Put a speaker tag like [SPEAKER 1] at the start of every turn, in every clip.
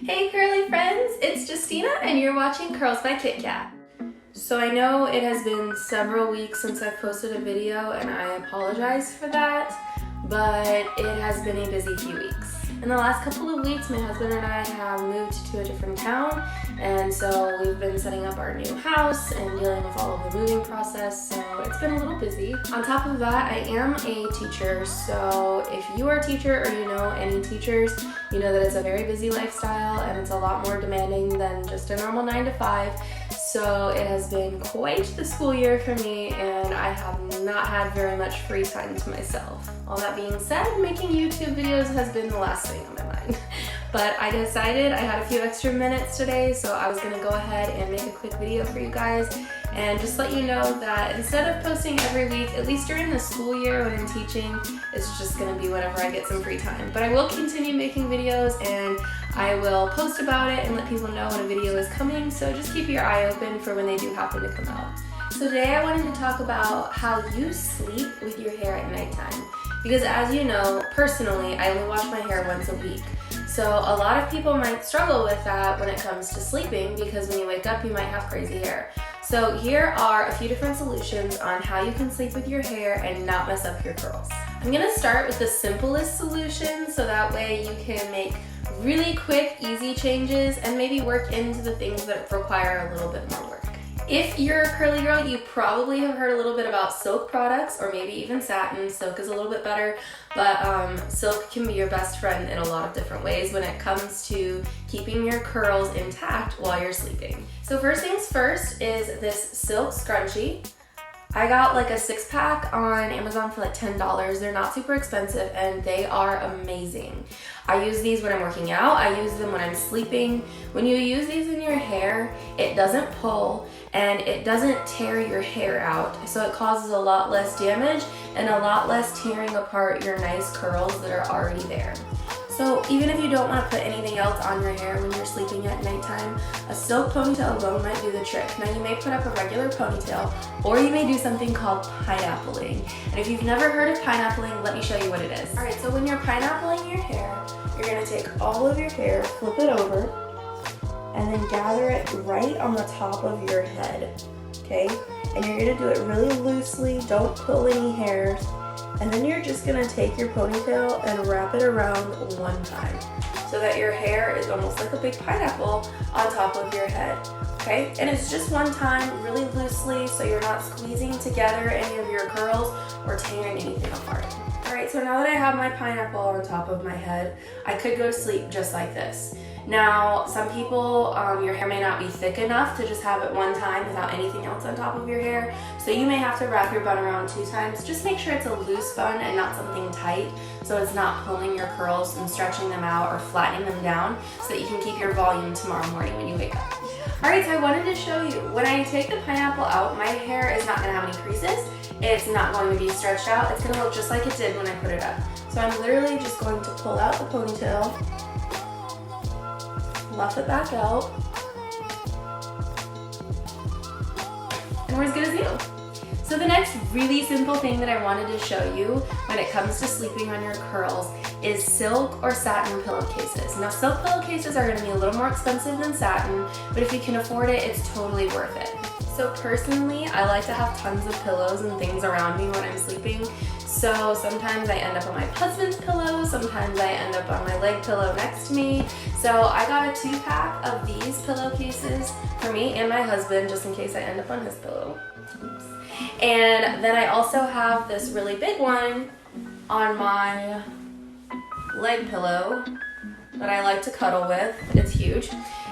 [SPEAKER 1] Hey curly friends, it's Justina and you're watching Curls by Kit Kat. So I know it has been several weeks since I've posted a video and I apologize for that, but it has been a busy few weeks. In the last couple of weeks, my husband and I have moved to a different town, and so we've been setting up our new house and dealing with all of the moving process, so it's been a little busy. On top of that, I am a teacher, so if you are a teacher or you know any teachers, you know that it's a very busy lifestyle and it's a lot more demanding than just a normal 9 to 5. So it has been quite the school year for me and I have not had very much free time to myself. All that being said, making YouTube videos has been the last thing on my mind. But I decided I had a few extra minutes today, so I was gonna go ahead and make a quick video for you guys and just let you know that instead of posting every week, at least during the school year when I'm teaching, it's just gonna be whenever I get some free time. But I will continue making videos and I will post about it and let people know when a video is coming, so just keep your eye open for when they do happen to come out. So today I wanted to talk about how you sleep with your hair at nighttime. Because as you know, personally, I only wash my hair once a week. So a lot of people might struggle with that when it comes to sleeping because when you wake up, you might have crazy hair. So here are a few different solutions on how you can sleep with your hair and not mess up your curls. I'm gonna start with the simplest solution so that way you can make really quick, easy changes and maybe work into the things that require a little bit more work. If you're a curly girl, you probably have heard a little bit about silk products or maybe even satin. Silk is a little bit better, but silk can be your best friend in a lot of different ways when it comes to keeping your curls intact while you're sleeping. So first things first is this silk scrunchie. I got like a 6-pack on Amazon for like $10. They're not super expensive and they are amazing. I use these when I'm working out, I use them when I'm sleeping. When you use these in your hair, it doesn't pull and it doesn't tear your hair out. So it causes a lot less damage and a lot less tearing apart your nice curls that are already there. So even if you don't want to put anything else on your hair when you're sleeping at nighttime, a silk ponytail alone might do the trick. Now you may put up a regular ponytail or you may do something called pineappling. And if you've never heard of pineappling, let me show you what it is. Alright, so when you're pineappling your hair, you're going to take all of your hair, flip it over, and then gather it right on the top of your head, okay? And you're going to do it really loosely, don't pull any hairs. And then you're just gonna take your ponytail and wrap it around one time so that your hair is almost like a big pineapple on top of your head, okay? And it's just one time, really loosely, so you're not squeezing together any of your curls or tearing anything apart. All right, so now that I have my pineapple on top of my head, I could go to sleep just like this. Now, some people, your hair may not be thick enough to just have it one time without anything else on top of your hair. So you may have to wrap your bun around 2 times. Just make sure it's a loose bun and not something tight so it's not pulling your curls and stretching them out or flattening them down so that you can keep your volume tomorrow morning when you wake up. All right, so I wanted to show you, when I take the pineapple out, my hair is not gonna have any creases. It's not going to be stretched out. It's gonna look just like it did when I put it up. So I'm literally just going to pull out the ponytail, fluff it back out, and we're as good as new. So the next really simple thing that I wanted to show you when it comes to sleeping on your curls is silk or satin pillowcases. Now silk pillowcases are gonna be a little more expensive than satin, but if you can afford it, it's totally worth it. So personally, I like to have tons of pillows and things around me when I'm sleeping. So sometimes I end up on my husband's pillow, sometimes I end up on my leg pillow next to me. So I got a 2-pack of these pillowcases for me and my husband, just in case I end up on his pillow. Oops. And then I also have this really big one on my leg pillow that I like to cuddle with. It's huge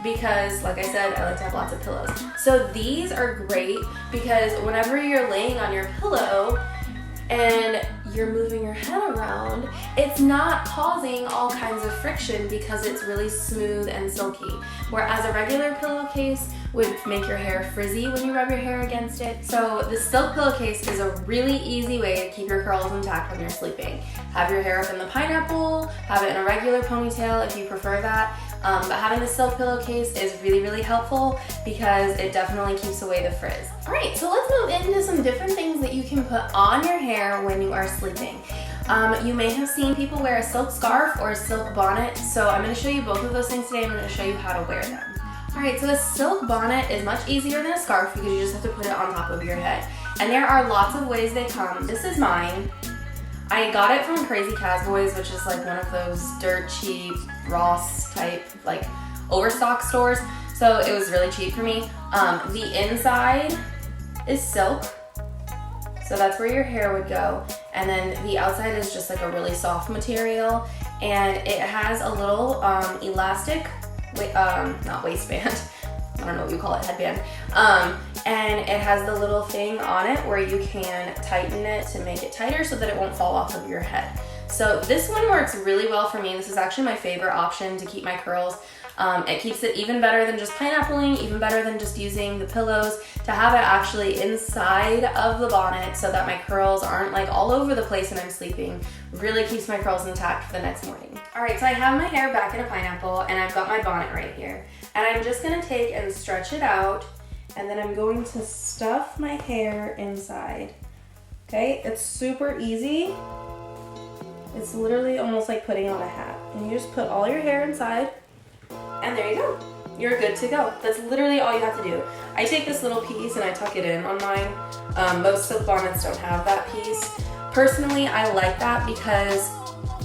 [SPEAKER 1] because, like I said, I like to have lots of pillows. So these are great because whenever you're laying on your pillow and you're moving your head around, it's not causing all kinds of friction because it's really smooth and silky. Whereas a regular pillowcase would make your hair frizzy when you rub your hair against it. So the silk pillowcase is a really easy way to keep your curls intact when you're sleeping. Have your hair up in the pineapple, have it in a regular ponytail if you prefer that. But having the silk pillowcase is really, really helpful because it definitely keeps away the frizz. All right, so let's move into some different things that you can put on your hair when you are sleeping. You may have seen people wear a silk scarf or a silk bonnet, so I'm going to show you both of those things today. I'm going to show you how to wear them. Alright, so a silk bonnet is much easier than a scarf because you just have to put it on top of your head. And there are lots of ways they come. This is mine. I got it from Crazy Cowboys, which is like one of those dirt cheap, Ross type, like overstock stores. So it was really cheap for me. The inside is silk. So that's where your hair would go. And then the outside is just like a really soft material. And it has a little elastic, not waistband, I don't know what you call it, headband. And it has the little thing on it where you can tighten it to make it tighter so that it won't fall off of your head. So this one works really well for me. This is actually my favorite option to keep my curls. It keeps it even better than just pineappling, even better than just using the pillows, to have it actually inside of the bonnet so that my curls aren't like all over the place when I'm sleeping. Really keeps my curls intact for the next morning. All right, so I have my hair back in a pineapple and I've got my bonnet right here. And I'm just gonna take and stretch it out, and then I'm going to stuff my hair inside. Okay, it's super easy. It's literally almost like putting on a hat. And you just put all your hair inside, and there you go. You're good to go. That's literally all you have to do. I take this little piece and I tuck it in on mine. Most silk bonnets don't have that piece. Personally, I like that because,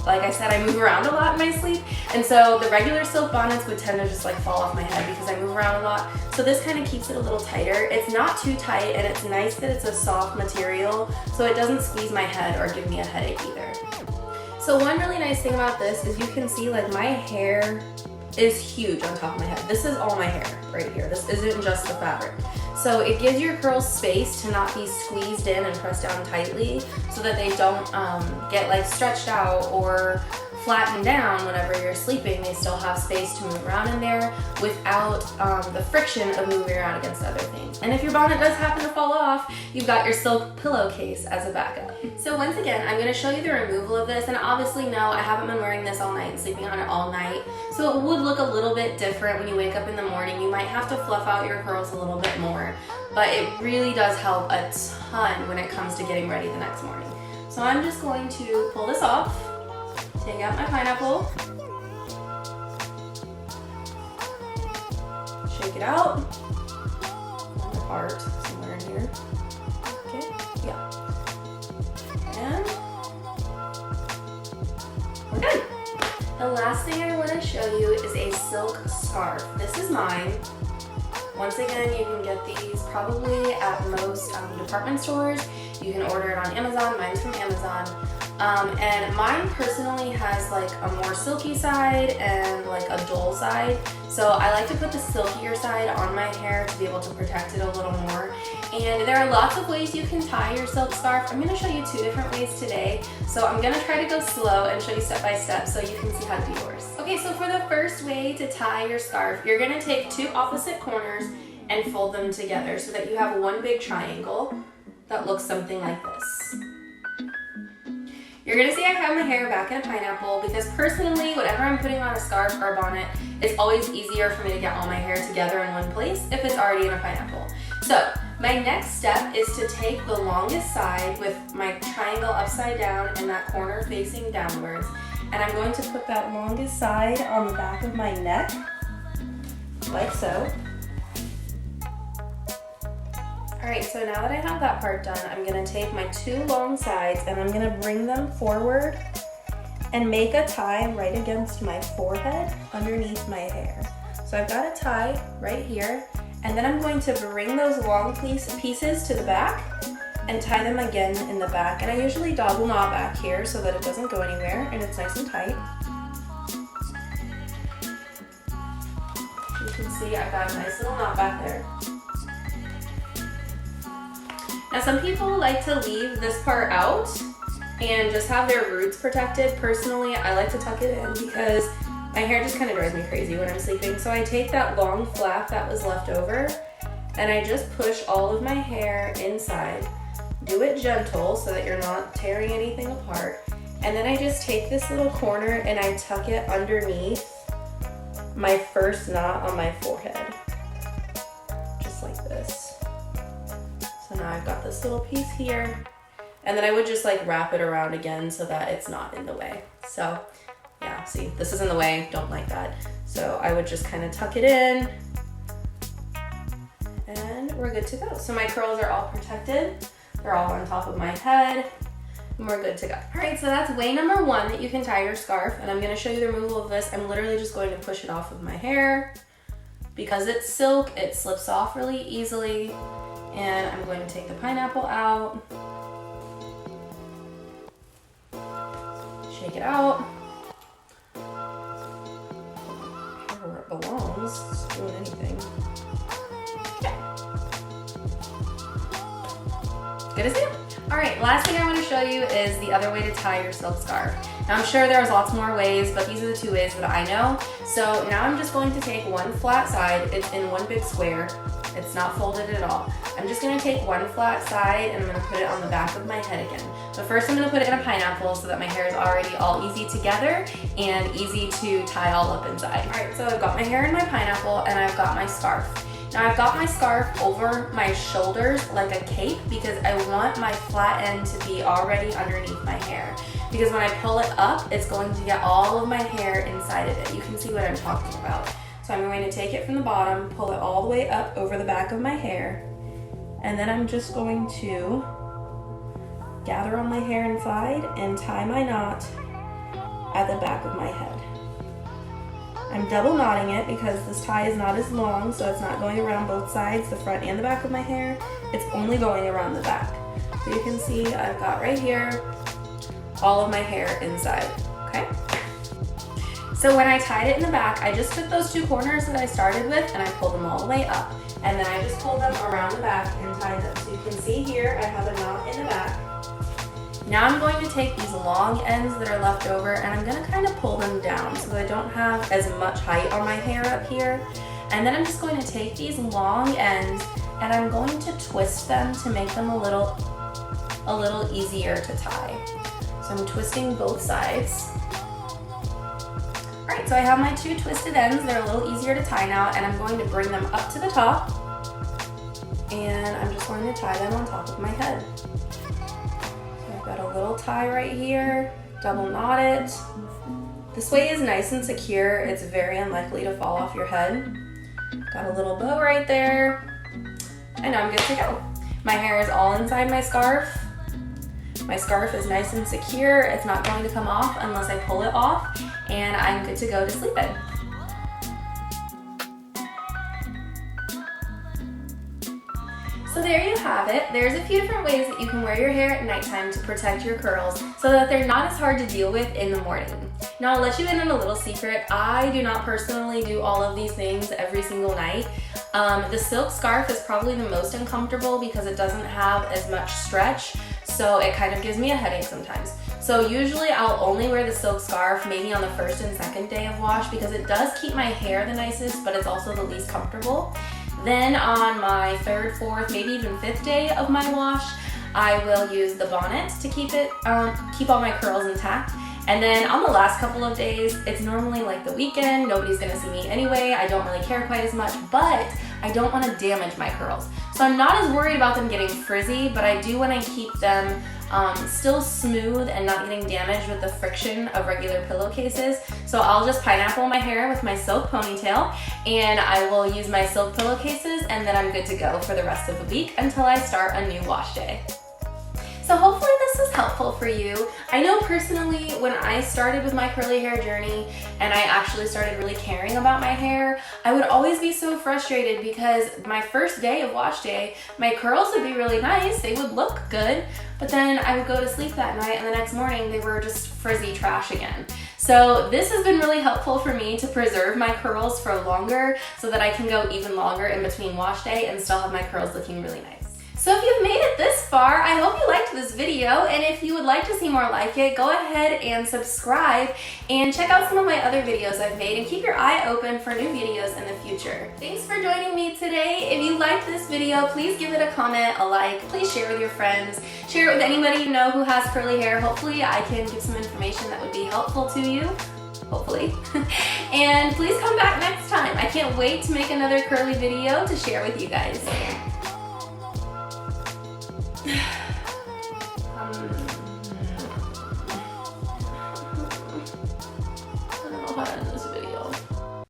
[SPEAKER 1] like I said, I move around a lot in my sleep, and so the regular silk bonnets would tend to just like fall off my head because I move around a lot. So this kind of keeps it a little tighter. It's not too tight, and it's nice that it's a soft material so it doesn't squeeze my head or give me a headache either. So one really nice thing about this is you can see like my hair is huge on top of my head. This is all my hair right here. This isn't just the fabric. So it gives your curls space to not be squeezed in and pressed down tightly so that they don't get like stretched out or flattened down whenever you're sleeping. They still have space to move around in there without the friction of moving around against other things. And if your bonnet does happen to fall off, you've got your silk pillowcase as a backup. So once again, I'm going to show you the removal of this, and obviously no, I haven't been wearing this all night and sleeping on it all night. So it would look a little bit different when you wake up in the morning. You might have to fluff out your curls a little bit more, but it really does help a ton when it comes to getting ready the next morning. So I'm just going to pull this off, take out my pineapple, shake it out, apart somewhere in here. Okay, yeah. And we're good. The last thing I want to show you is a silk scarf. This is mine. Once again, you can get these probably at most department stores. You can order it on Amazon. Mine's from Amazon. And mine personally has like a more silky side and like a dull side. So I like to put the silkier side on my hair to be able to protect it a little more. And there are lots of ways you can tie your silk scarf. I'm going to show you 2 different ways today. So I'm going to try to go slow and show you step by step so you can see how to do yours. Okay, so for the first way to tie your scarf, you're going to take 2 opposite corners and fold them together so that you have one big triangle that looks something like this. You're gonna see I have my hair back in a pineapple because personally, whenever I'm putting on a scarf or a bonnet, it's always easier for me to get all my hair together in one place if it's already in a pineapple. So my next step is to take the longest side with my triangle upside down and that corner facing downwards, and I'm going to put that longest side on the back of my neck, like so. Alright, so now that I have that part done, I'm going to take my 2 long sides and I'm going to bring them forward and make a tie right against my forehead underneath my hair. So I've got a tie right here, and then I'm going to bring those long pieces to the back and tie them again in the back. And I usually double knot back here so that it doesn't go anywhere and it's nice and tight. You can see I've got a nice little knot back there. Now some people like to leave this part out and just have their roots protected. Personally, I like to tuck it in because my hair just kind of drives me crazy when I'm sleeping. So I take that long flap that was left over and I just push all of my hair inside. Do it gentle so that you're not tearing anything apart. And then I just take this little corner and I tuck it underneath my first knot on my forehead. Just like this. So now I've got this little piece here, And then I would just like wrap it around again so that it's not in the way. So yeah, see, this is in the way, don't like that. So I would just kind of tuck it in and we're good to go. So my curls are all protected. They're all on top of my head and we're good to go. All right, so that's way number one that you can tie your scarf. And I'm gonna show you the removal of this. I'm literally just going to push it off of my hair. Because it's silk, it slips off really easily. And I'm going to take the pineapple out. Shake it out. Where it belongs, it's doing anything. Okay. Good as new. All right, last thing I want to show you is the other way to tie your silk scarf. Now I'm sure there's lots more ways, but these are the two ways that I know. So now I'm just going to take one flat side. It's in one big square. It's not folded at all. I'm just gonna take one flat side and I'm gonna put it on the back of my head again. But first I'm gonna put it in a pineapple so that my hair is already all easy together and easy to tie all up inside. All right, so I've got my hair in my pineapple and I've got my scarf. Now I've got my scarf over my shoulders like a cape because I want my flat end to be already underneath my hair. Because when I pull it up, it's going to get all of my hair inside of it. You can see what I'm talking about. So I'm going to take it from the bottom, pull it all the way up over the back of my hair, and then I'm just going to gather all my hair inside and tie my knot at the back of my head. I'm double knotting it because this tie is not as long, so it's not going around both sides, the front and the back of my hair. It's only going around the back. So you can see I've got right here all of my hair inside, okay? So when I tied it in the back, I just took those two corners that I started with and I pulled them all the way up. And then I just pulled them around the back and tied them. So you can see here, I have a knot in the back. Now I'm going to take these long ends that are left over and I'm gonna kind of pull them down so that I don't have as much height on my hair up here. And then I'm just going to take these long ends and I'm going to twist them to make them a little easier to tie. So I'm twisting both sides. All right, so I have my two twisted ends. They're a little easier to tie now, and I'm going to bring them up to the top, and I'm just going to tie them on top of my head. So I've got a little tie right here, double knot it. This way is nice and secure. It's very unlikely to fall off your head. Got a little bow right there, and now I'm good to go. My hair is all inside my scarf. My scarf is nice and secure. It's not going to come off unless I pull it off, and I'm good to go to sleep in. So there you have it. There's a few different ways that you can wear your hair at nighttime to protect your curls so that they're not as hard to deal with in the morning. Now I'll let you in on a little secret. I do not personally do all of these things every single night. The silk scarf is probably the most uncomfortable because it doesn't have as much stretch, so it kind of gives me a headache sometimes. So usually I'll only wear the silk scarf maybe on the first and second day of wash because it does keep my hair the nicest, but it's also the least comfortable. Then on my third, fourth, maybe even fifth day of my wash, I will use the Bonnets to keep all my curls intact. And then on the last couple of days, it's normally like the weekend, nobody's gonna see me anyway, I don't really care quite as much, but I don't wanna damage my curls. So I'm not as worried about them getting frizzy, but I do wanna keep them still smooth and not getting damaged with the friction of regular pillowcases. So I'll just pineapple my hair with my silk ponytail, and I will use my silk pillowcases, and then I'm good to go for the rest of the week until I start a new wash day. So hopefully this was helpful for you. I know personally when I started with my curly hair journey and I actually started really caring about my hair, I would always be so frustrated because my first day of wash day, my curls would be really nice, they would look good, but then I would go to sleep that night and the next morning they were just frizzy trash again. So this has been really helpful for me to preserve my curls for longer so that I can go even longer in between wash day and still have my curls looking really nice. So if you've made it this far, I hope you liked this video, and if you would like to see more like it, go ahead and subscribe and check out some of my other videos I've made and keep your eye open for new videos in the future. Thanks for joining me today. If you liked this video, please give it a comment, a like, please share with your friends, share it with anybody you know who has curly hair. Hopefully I can give some information that would be helpful to you. Hopefully. And please come back next time. I can't wait to make another curly video to share with you guys.